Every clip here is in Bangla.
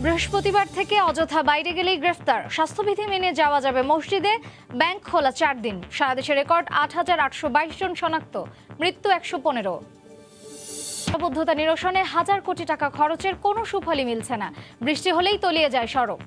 বৃহস্পতিবার থেকে অযথা বাইরে গেলেই গ্রেফতার। স্বাস্থ্যবিধি মেনে যাওয়া যাবে মসজিদে। ব্যাংক খোলা 4 দিন। সারা দেশে রেকর্ড 8,822 জন শনাক্ত, মৃত্যু 115। সীমাবদ্ধতা নিরসনে হাজার কোটি টাকা খরচের কোনো সুফলই মিলছে না। বৃষ্টি হলেই তলিয়ে যায় সড়ক।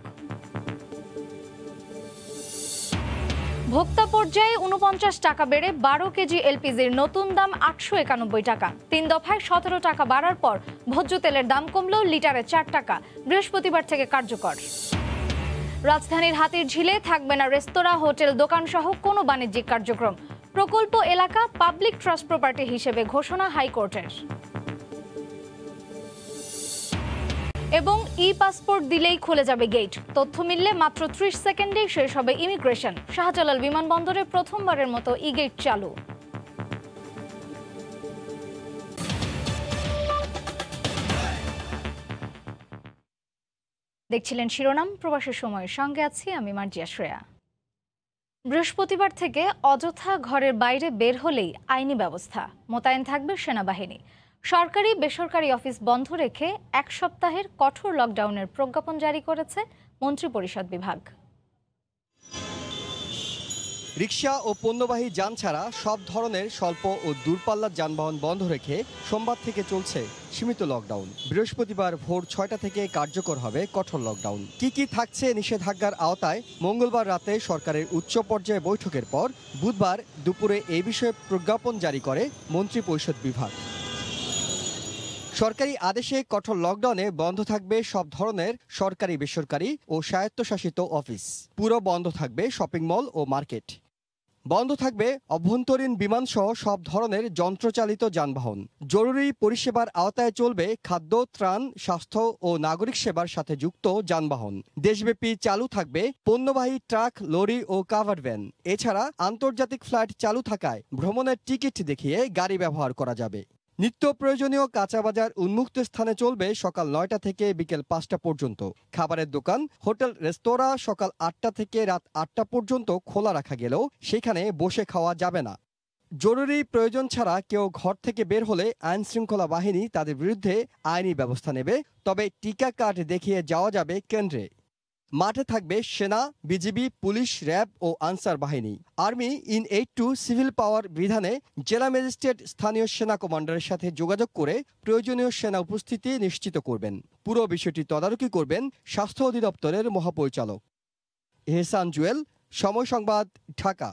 ভোক্তা পর্যায়ে 49 টাকা বেড়ে 12 কেজি এলপিজির নতুন দাম 891 টাকা। 3 দফায় 17 টাকা বাড়ার পর ভোজ্য তেলের দাম কমল লিটারে 4 টাকা। বৃহস্পতিবার থেকে কার্যকর। রাজধানীর হাতিরঝিলে থাকবে না রেস্তোরাঁ, হোটেল, দোকান সহ কোনো বাণিজ্যিক কার্যক্রম। প্রকল্প এলাকা পাবলিক ট্রাস্ট প্রপার্টি হিসেবে ঘোষণা হাইকোর্টের। এবং পাসপোর্ট দিলেই খুলে যাবে গেট। তথ্য মিললে মাত্র 30 সেকেন্ডেই শেষ হবে ইমিগ্রেশন। শাহজালাল বিমানবন্দরে প্রথমবারের মতো গেট চালু। দেখছিলেন শিরোনাম। প্রবাসের সময়ের সঙ্গে আছি আমি মার্জিয়া শ্রেয়া। বৃহস্পতিবার থেকে অযথা ঘরের বাইরে বের হলেই আইনি ব্যবস্থা। মোতায়েন থাকবে সেনাবাহিনী। সরকারি বেসরকারি অফিস বন্ধ রেখে 1 সপ্তাহের কঠোর লকডাউনের প্রজ্ঞাপন জারি করেছে মন্ত্রিপরিষদ বিভাগ। রিকশা ও পণ্যবাহী যান ছাড়া সব ধরনের স্বল্প ও দূরপাল্লার যানবাহন বন্ধ রেখে সোমবার থেকে চলছে সীমিত লকডাউন। বৃহস্পতিবার ভোর 6টা থেকে কার্যকর হবে কঠোর লকডাউন। কি থাকছে নিষেধাজ্ঞার আওতায় মঙ্গলবার রাতে সরকারের উচ্চ পর্যায়ে বৈঠকের পর বুধবার দুপুরে এই বিষয়ে প্রজ্ঞাপন জারি করে মন্ত্রিপরিষদ বিভাগ। সরকারি আদেশে কঠোর লকডাউনে বন্ধ থাকবে সব ধরনের সরকারি বেসরকারি ও স্বায়ত্তশাসিত অফিস। পুরো বন্ধ থাকবে শপিং মল ও মার্কেট। বন্ধ থাকবে অভ্যন্তরীণ বিমানসহ সব ধরনের যন্ত্রচালিত যানবাহন। জরুরি পরিষেবার আওতায় চলবে খাদ্য, ত্রাণ, স্বাস্থ্য ও নাগরিক সেবার সাথে যুক্ত যানবাহন। দেশব্যাপী চালু থাকবে পণ্যবাহী ট্রাক, লরি ও কাভার্ড ভ্যান। এছাড়া আন্তর্জাতিক ফ্লাইট চালু থাকায় ভ্রমণের টিকিট দেখিয়ে গাড়ি ব্যবহার করা যাবে। নিত্য প্রয়োজনীয় কাঁচাবাজার উন্মুক্ত স্থানে চলবে সকাল 9টা থেকে বিকেল 5টা পর্যন্ত। খাবারের দোকান, হোটেল, রেস্তোরাঁ সকাল 8টা থেকে রাত 8টা পর্যন্ত খোলা রাখা গেলেও সেখানে বসে খাওয়া যাবে না। জরুরি প্রয়োজন ছাড়া কেউ ঘর থেকে বের হলে আইন শৃঙ্খলা বাহিনী তাদের বিরুদ্ধে আইনি ব্যবস্থা নেবে। তবে টিকা কার্ড দেখিয়ে যাওয়া যাবে কেন্দ্রে। মাঠে থাকবে সেনা, বিজিবি, পুলিশ, র্যাব ও আনসার বাহিনী। Army in aid two civil পাওয়ার বিধানে জেলা ম্যাজিস্ট্রেট স্থানীয় সেনা কমান্ডারের সাথে যোগাযোগ করে প্রয়োজনীয় সেনা উপস্থিতি নিশ্চিত করবেন। পুরো বিষয়টি তদারকি করবেন স্বাস্থ্য অধিদপ্তরের মহাপরিচালক। এহসান জুয়েল, সময় সংবাদ, ঢাকা।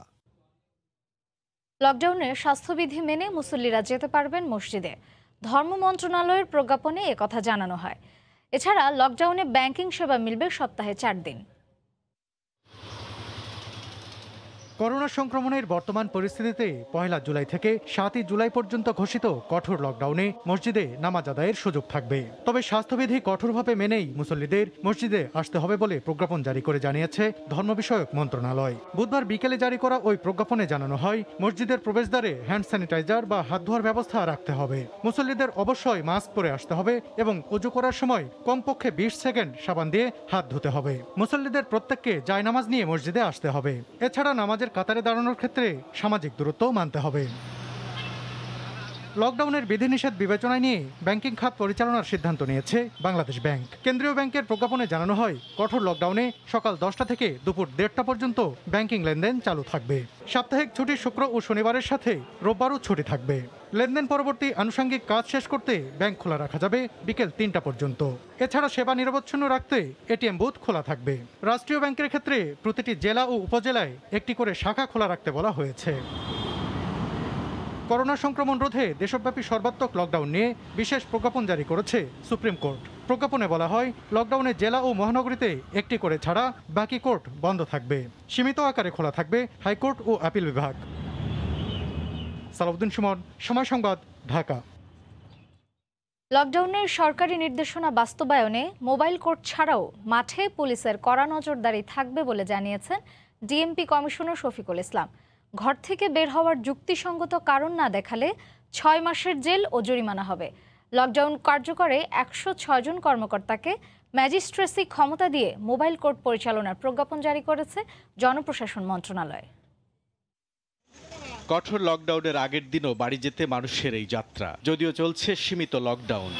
লকডাউনে স্বাস্থ্যবিধি মেনে মুসল্লিরা যেতে পারবেন মসজিদে। ধর্ম মন্ত্রণালয়ের প্রজ্ঞাপনে একথা জানানো হয়। এছাড়া লকডাউনে ব্যাংকিং সেবা মিলবে সপ্তাহে 4 দিন। করোনা সংক্রমণের বর্তমান পরিস্থিতিতে 1 জুলাই থেকে 7 জুলাই পর্যন্ত ঘোষিত কঠোর লকডাউনে মসজিদে নামাজ আদায়ের সুযোগ থাকবে। তবে স্বাস্থ্যবিধি কঠোরভাবে মেনেই মুসল্লিদের মসজিদে আসতে হবে বলে প্রজ্ঞাপন জারি করে জানিয়েছে ধর্ম বিষয়ক মন্ত্রণালয়। বুধবার বিকেলে জারি করা ওই প্রজ্ঞাপনে জানানো হয়, মসজিদের প্রবেশদ্বারে হ্যান্ড স্যানিটাইজার বা হাত ধোয়ার ব্যবস্থা রাখতে হবে। মুসল্লিদের অবশ্যই মাস্ক পরে আসতে হবে এবং ওযু করার সময় কমপক্ষে 20 সেকেন্ড সাবান দিয়ে হাত ধুতে হবে। মুসল্লিদের প্রত্যেককে জায়নামাজ নিয়ে মসজিদে আসতে হবে। এছাড়া নামাজের কাতারে দাঁড়ানোর ক্ষেত্রে সামাজিক দূরত্ব মানতে হবে। লকডাউনের বিধিনিষেধ বিবেচনায় নিয়ে ব্যাংকিং খাত পরিচালনার সিদ্ধান্ত নিয়েছে বাংলাদেশ ব্যাংক। কেন্দ্রীয় ব্যাংকের প্রজ্ঞাপনে জানানো হয়, কঠোর লকডাউনে সকাল 10টা থেকে দুপুর 1:30টা পর্যন্ত ব্যাংকিং লেনদেন চালু থাকবে। সাপ্তাহিক ছুটি শুক্র ও শনিবারের সাথে রোববারও ছুটি থাকবে। লেনদেন পরবর্তী আনুষঙ্গিক কাজ শেষ করতে ব্যাংক খোলা রাখা যাবে বিকেল 3টা পর্যন্ত। এছাড়া সেবা নিরবচ্ছিন্ন রাখতে এটিএম বুথ খোলা থাকবে। রাষ্ট্রীয় ব্যাংকের ক্ষেত্রে প্রতিটি জেলা ও উপজেলায় একটি করে শাখা খোলা রাখতে বলা হয়েছে। করোনা সংক্রমণ রোধে দেশব্যাপী সর্বাত্মক লকডাউন নিয়ে বিশেষ প্রজ্ঞাপন জারি করেছে সুপ্রিম কোর্ট। প্রজ্ঞাপনে বলা হয়, লকডাউনে জেলা ও মহানগরীতে একটি করে ছাড়া বাকি কোর্ট বন্ধ থাকবে। সীমিত আকারে খোলা থাকবে হাইকোর্ট ও আপিল বিভাগ। সালাউদ্দিন সুমন, সময় সংবাদ, ঢাকা। লকডাউনের সরকারি নির্দেশনা বাস্তবায়নে মোবাইল কোর্ট ছাড়াও মাঠে পুলিশের কড়া নজরদারি থাকবে বলে জানিয়েছেন ডিএমপি কমিশনার শফিকুল ইসলাম। ঘর থেকে বের হওয়ার যুক্তিসঙ্গত কারণ না দেখালে 6 মাসের জেল ও জরিমানা হবে। লকডাউন কার্যকরে 106 জন কর্মকর্তাকে ম্যাজিস্ট্রেসি ক্ষমতা দিয়ে মোবাইল কোর্ট পরিচালনার প্রজ্ঞাপন জারি করেছে জনপ্রশাসন মন্ত্রণালয়। কঠোর লকডাউনের আগের দিনও বাড়ি যেতে মানুষের এই যাত্রা, যদিও চলছে সীমিত লকডাউন।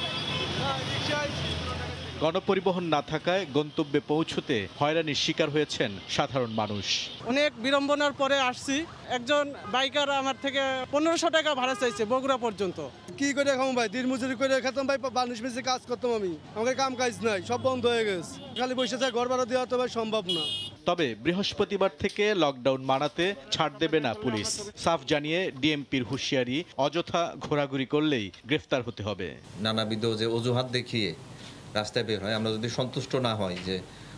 গণপরিবহন না থাকায় গন্তব্যে পৌঁছতে হয়রানির শিকার হয়েছেন সাধারণ মানুষ। অনেক বিড়ম্বনার পরে আসছি। একজন বাইকার আমার থেকে 1500 টাকা ভাড়া চাইছে বগুড়া পর্যন্ত। কি করে খাম ভাই, দিন মজুরি করে খেতাম ভাই, বানিশ মেসে কাজ করতাম আমি, আমাকে কাম কাজ নাই, সব বন্ধ হয়ে গেছে। খালি বসে থাকা ঘর ভাড়া দেওয়া তো ভাই সম্ভব না। তবে বৃহস্পতিবার থেকে লকডাউন মানাতে ছাড় দেবে না পুলিশ। সাফ জানিয়ে ডিএমপির হুঁশিয়ারি, অযথা ঘোরাঘুরি করলেই গ্রেফতার হতে হবে। নানাবিধ যে অজুহাত দেখিয়ে রাস্তায় বের হয়, আমরা যদি সন্তুষ্ট না হই যে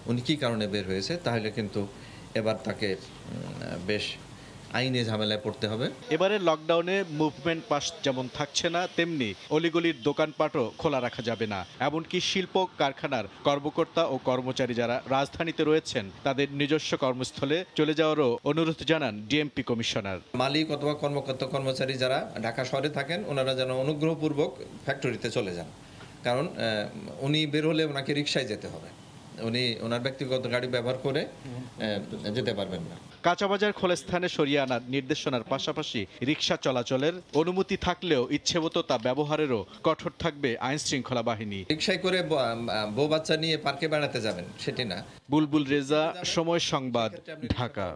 উনি কী কারণে বের হয়েছে, তাহলে কিন্তু এবার তাকে বেশ আইনে ঝামেলায় পড়তে হবে। এবারে লকডাউনে মুভমেন্ট পাস যেমন থাকছে না, তেমনি অলিগলির দোকানপাটও খোলা রাখা যাবে না। এমনকি শিল্প কারখানার কর্মকর্তা ও কর্মচারী যারা রাজধানীতে রয়েছেন তাদের নিজস্ব কর্মস্থলে চলে যাওয়ারও অনুরোধ জানান ডিএমপি কমিশনার। মালিক অথবা কর্মকর্তা কর্মচারী যারা ঢাকা শহরে থাকেন, ওনারা যেন অনুগ্রহপূর্বক ফ্যাক্টরিতে চলে যান, কারণ উনি বের হলে ওনাকে রিকশায় যেতে হবে, উনি ওনার ব্যক্তিগত গাড়ি ব্যবহার করে যেতে পারবেন না। কাঁচাবাজার খোলা স্থানে সরিয়ে আনার নির্দেশনার পাশাপাশি রিকশা চলাচলের অনুমতি থাকলেও ইচ্ছেমতো তা ব্যবহারেরও কঠোর থাকবে আইন শৃঙ্খলা বাহিনী। রিকশায় করে বউ বাচ্চা নিয়ে পার্কে বেড়াতে যাবেন সেটি না। বুলবুল রেজা, সময় সংবাদ, ঢাকা।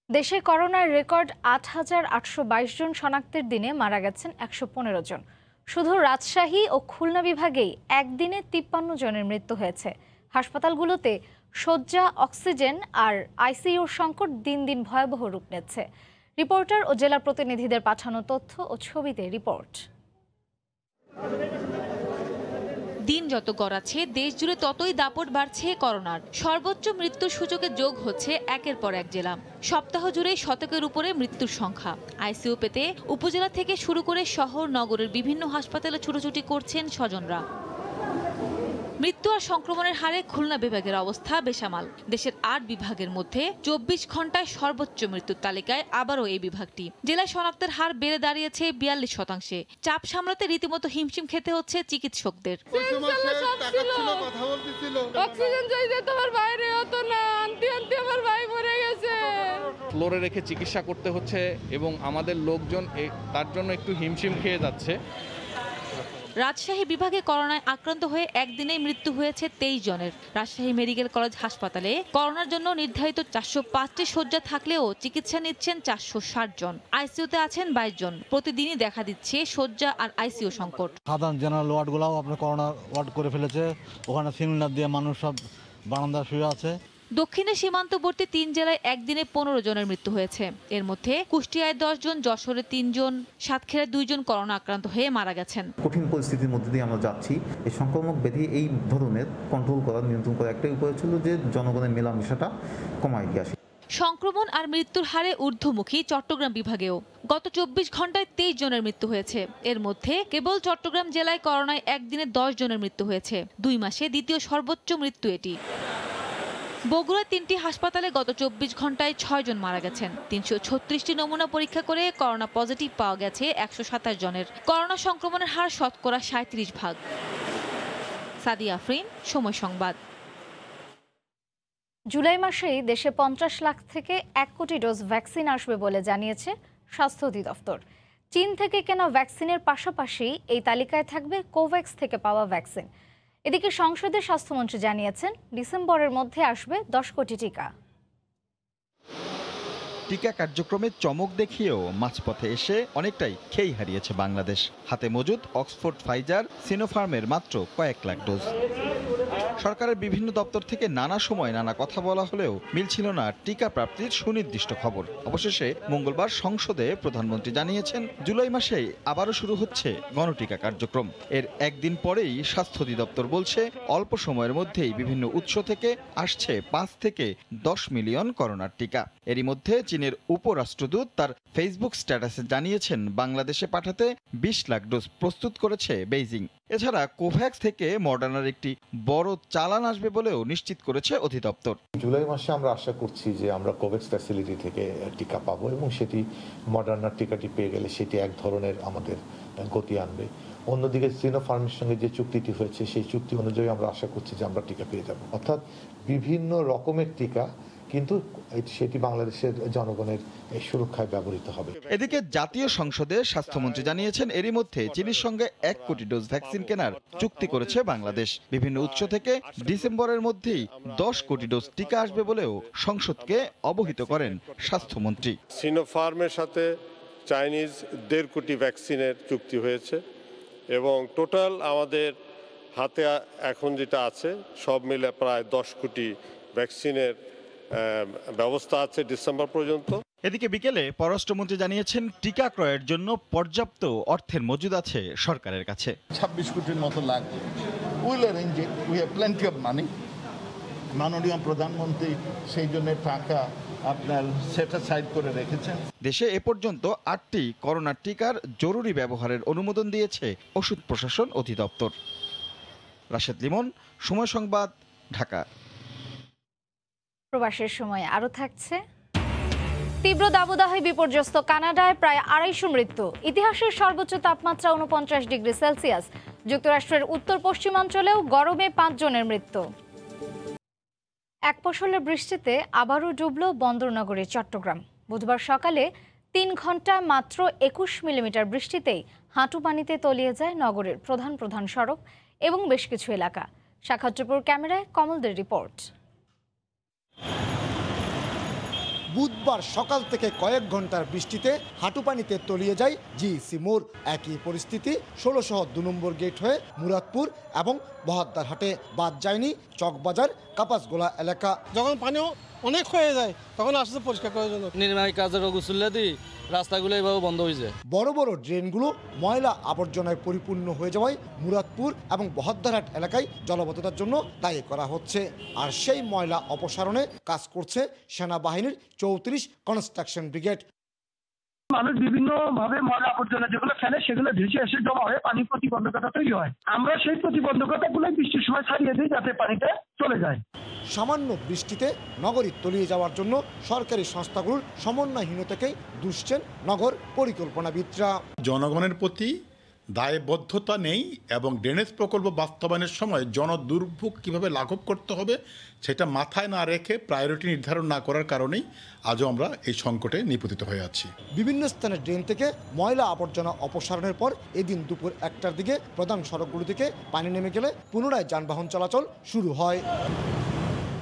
দেশে করোনার রেকর্ড ৮,৮২২ জন শনাক্তের দিনে মারা গেছেন ১১৫ জন। শুধু রাজশাহী ও খুলনা বিভাগেই একদিনে ৫৩ জনের মৃত্যু হয়েছে। হাসপাতালগুলোতে শয্যা, অক্সিজেন আর আইসিইউর সংকট দিন দিন ভয়াবহ রূপ নিচ্ছে। রিপোর্টার ও জেলা প্রতিনিধিদের পাঠানো তথ্য ও ছবিতে রিপোর্ট। দিন যত গড়াচ্ছে দেশ জুড়ে ততই দাপট বাড়ছে করোনার। সর্বোচ্চ মৃত্যুর সূচকে যোগ হচ্ছে একের পর এক জেলা। সপ্তাহ জুড়ে শতকের উপরে মৃত্যুর সংখ্যা। আইসিইউ পেতে উপজেলা থেকে শুরু করে শহর নগরের বিভিন্ন হাসপাতালে ছুটোছুটি করছেন স্বজনরা। মৃত্যু আর সংক্রমণের হারে খুলনা বিভাগের অবস্থা বেসামাল। দেশের ৮ বিভাগের মধ্যে ২৪ ঘন্টায় সর্বোচ্চ মৃত্যুর তালিকায় আবারও এই বিভাগটি। জেলায় শনাক্তের হার বেড়ে দাঁড়িয়েছে ৪২%। চাপ সামলাতে রীতিমতো হিমশিম খেতে হচ্ছে চিকিৎসকদের। ফ্লোরে রেখে চিকিৎসা করতে হচ্ছে এবং আমাদের লোকজন তার জন্য একটু হিমশিম খেয়ে যাচ্ছে। রাজশাহী বিভাগে করোনায় আক্রান্ত হয়ে একদিনেই মৃত্যু হয়েছে ২৩ জনের। রাজশাহী মেডিকেল কলেজ হাসপাতালে করোনার জন্য নির্ধারিত ৪০৫টি শয্যা থাকলেও চিকিৎসা নিচ্ছেন ৪৬০ জন। আইসিইউতে আছেন ২২ জন। প্রতিদিনই দেখা দিচ্ছে শয্যা আর আইসিইউ সংকট। সাধারণ জেনারেল ওয়ার্ডগুলোও আপনার করোনা ওয়ার্ড করে ফেলেছে। ওখানে সিলিন্ডার দিয়ে মানুষ সব বারান্দা শুয়ে আছে। দক্ষিণে সীমান্তবর্তী ৩ জেলায় একদিনে ১৫ জনের মৃত্যু হয়েছে। এর মধ্যে কুষ্টিয়ায় ১০ জন, যশোরে ৩ জন, সাতক্ষীরায় ২ জন করোনা আক্রান্ত হয়ে মারা গেছেন। কঠিন পরিস্থিতির মধ্যে দিয়ে আমরা যাচ্ছি। এই সংক্রামক ব্যাধি এই ধরনের কন্ট্রোল করা, নিয়ন্ত্রণ করা একটাই উপায় ছিল যে জনগণের মেলামেশাটা কমায় দিয়ে আসে। সংক্রমণ আর মৃত্যুর হারে ঊর্ধ্বমুখী চট্টগ্রাম বিভাগেও। গত ২৪ ঘন্টায় ২৩ জনের মৃত্যু হয়েছে। এর মধ্যে কেবল চট্টগ্রাম জেলায় করোনায় একদিনে ১০ জনের মৃত্যু হয়েছে। ২ মাসে দ্বিতীয় সর্বোচ্চ মৃত্যু এটি। বগুড়ার ৩টি হাসপাতালে গত ২৪ ঘন্টায় ৬ জন মারা গেছেন। ৩৩৬টি নমুনা পরীক্ষা করে করোনা পজিটিভ পাওয়া গেছে ১২৭ জনের। করোনা সংক্রমণের হার শতকরা ৩৭%। সাদিয়া আফরিন, সময় সংবাদ। জুলাই মাসেই দেশে ৫০ লাখ থেকে ১ কোটি ডোজ ভ্যাকসিন আসবে বলে জানিয়েছে স্বাস্থ্য অধিদপ্তর। চীন থেকে কেনা ভ্যাকসিনের পাশাপাশি এই তালিকায় থাকবে কোভ্যাক্স থেকে পাওয়া ভ্যাকসিন। এদিকে সংসদে স্বাস্থ্যমন্ত্রী জানিয়েছেন ডিসেম্বরের মধ্যে আসবে ১০ কোটি টিকা। টিকা কার্যক্রমে চমক দেখিয়েও মাঝপথে এসে অনেকটাই খেই হারিয়েছে বাংলাদেশ। হাতে মজুদ অক্সফোর্ড, ফাইজার, সিনোফার্মের মাত্র কয়েক লাখ ডোজ। সরকারের বিভিন্ন দপ্তর থেকে নানা সময় নানা কথা বলা হলেও মিলছিল না টিকা প্রাপ্তির সুনির্দিষ্ট খবর। অবশেষে মঙ্গলবার সংসদে প্রধানমন্ত্রী জানিয়েছেন জুলাই মাসেই আবারও শুরু হচ্ছে গণটিকা কার্যক্রম। এর একদিন পরেই স্বাস্থ্য অধিদপ্তর বলছে অল্প সময়ের মধ্যেই বিভিন্ন উৎস থেকে আসছে ৫ থেকে ১০ মিলিয়ন করোনার টিকা। এরই মধ্যে চীনের উপরাষ্ট্রদূত তার ফেসবুক স্ট্যাটাসে জানিয়েছেন বাংলাদেশে পাঠাতে ২০ লাখ ডোজ প্রস্তুত করেছে বেইজিং। এছাড়া কোভ্যাক্স থেকে মডার্নার একটি বড় চালান আসবে বলেও নিশ্চিত করেছে অধিদপ্তর। জুলাই মাসে আমরা আশা করছি যে আমরা কোভ্যাক্স ফ্যাসিলিটি থেকে টিকা পাবো এবং সেটি মডার্নার টিকাটি পেয়ে গেলে সেটি এক ধরনের আমাদের গতি আনবে। অন্যদিকে সিনোফার্মের সঙ্গে যে চুক্তিটি হয়েছে সেই চুক্তি অনুযায়ী আমরা আশা করছি যে আমরা টিকা পেয়ে যাব। অর্থাৎ বিভিন্ন রকমের টিকা কিন্তু সেটি বাংলাদেশের জনগণের সুরক্ষায় ব্যবহৃত হবে। এদিকে জাতীয় সংসদে স্বাস্থ্যমন্ত্রী জানিয়েছেন এরই মধ্যে চীনের সঙ্গে 1 কোটি ডোজ ভ্যাকসিন কেনার চুক্তি করেছে বাংলাদেশ। বিভিন্ন উৎস থেকে ডিসেম্বরের মধ্যেই 10 কোটি ডোজ টিকা আসবে বলেও সংসদকে অবহিত করেন স্বাস্থ্যমন্ত্রী। সিনোফার্মের সাথে চাইনিজ 1.5 কোটি ভ্যাকসিনের চুক্তি হয়েছে এবং টোটাল আমাদের হাতে এখন যেটা আছে সব মিলে প্রায় 10 কোটি ভ্যাকসিনের ব্যবস্থা আছে ডিসেম্বর পর্যন্ত। এদিকে বিকেলে পররাষ্ট্রমন্ত্রী জানিয়েছেন টিকা ক্রয়ের জন্য পর্যাপ্ত অর্থের মজুদ আছে সরকারের কাছে। 26 কোটির মতো লাগবে। Will arrange it, we have plenty of money. মাননীয় প্রধানমন্ত্রী সেই জন্য টাকা আপনার সেট অ্যাসাইড করে রেখেছেন। দেশে এ পর্যন্ত 8টি করোনা টিকার জরুরি ব্যবহারের অনুমোদন দিয়েছে ওষুধ প্রশাসন অধিদপ্তর। রাশেদ লিমন, সময় সংবাদ, ঢাকা। প্রবাসের সময় আরও থাকছে। তীব্র দাবদাহে বিপর্যস্ত কানাডায় প্রায় 250 মৃত্যু। ইতিহাসের সর্বোচ্চ তাপমাত্রা 49 ডিগ্রি সেলসিয়াস। যুক্তরাষ্ট্রের উত্তর পশ্চিমাঞ্চলেও গরমে 5 জনের মৃত্যু। এক পশলা বৃষ্টিতে আবারও ডুবল বন্দরনগরী চট্টগ্রাম। বুধবার সকালে 3 ঘন্টায় মাত্র 21 মিলিমিটার বৃষ্টিতেই হাঁটু পানিতে তলিয়ে যায় নগরের প্রধান প্রধান সড়ক এবং বেশ কিছু এলাকা। সাক্ষাৎপুর ক্যামেরায় কমলদের রিপোর্ট। বুধবার সকাল থেকে কয়েক ঘন্টার বৃষ্টিতে হাঁটু পানিতে তলিয়ে যায় জিইসি মোড়। একই পরিস্থিতি 16 2 নম্বর গেট হয়ে মুরাদপুর এবং বহদ্দারহাটে। বাদ যায়নি চকবাজার, কাপাসগোলা এলাকা। যখন পানিও অনেক হয়ে যায় তখন আসছে পরিষ্কার করার জন্য নির্মাণ কাজের গুসুল্লা দিই রাস্তাগুলো এইভাবে বন্ধ হয়ে যায়। বড় বড় ড্রেনগুলো ময়লা আবর্জনায় পরিপূর্ণ হয়ে যাওয়ায় মুরাদপুর এবং বহদ্দারহাট এলাকায় জলাবদ্ধতার জন্য দায়ী করা হচ্ছে। আর সেই ময়লা অপসারণে কাজ করছে সেনাবাহিনীর 34 কনস্ট্রাকশন ব্রিগেড। মানুষ বিভিন্ন ভাবে ময়লা আবর্জনা যেগুলো ফেলে সেগুলো ভেসে এসে জমা হয়ে পানি প্রতিবন্ধকতা তৈরি হয়। আমরা সেই প্রতিবন্ধকতাগুলো বৃষ্টির সময় ছাড়িয়ে দিই যাতে পানিটা চলে যায়। সামান্য বৃষ্টিতে নগরী তলিয়ে যাওয়ার জন্য সরকারি সংস্থাগুলোর সমন্বয়হীনতাকেই দুষছেন নগর পরিকল্পনাবিদরা। জনগণের প্রতি দায়বদ্ধতা নেই এবং ড্রেনেজ প্রকল্প বাস্তবায়নের সময় জনদুর্ভোগ কিভাবে লাঘব করতে হবে সেটা মাথায় না রেখে প্রায়োরিটি নির্ধারণ না করার কারণেই আজও আমরা এই সংকটে নিপতিত হয়ে আছি। বিভিন্ন স্থানের ড্রেন থেকে ময়লা আবর্জনা অপসারণের পর এদিন দুপুর 1টার দিকে প্রধান সড়কগুলো থেকে পানি নেমে গেলে পুনরায় যানবাহন চলাচল শুরু হয়।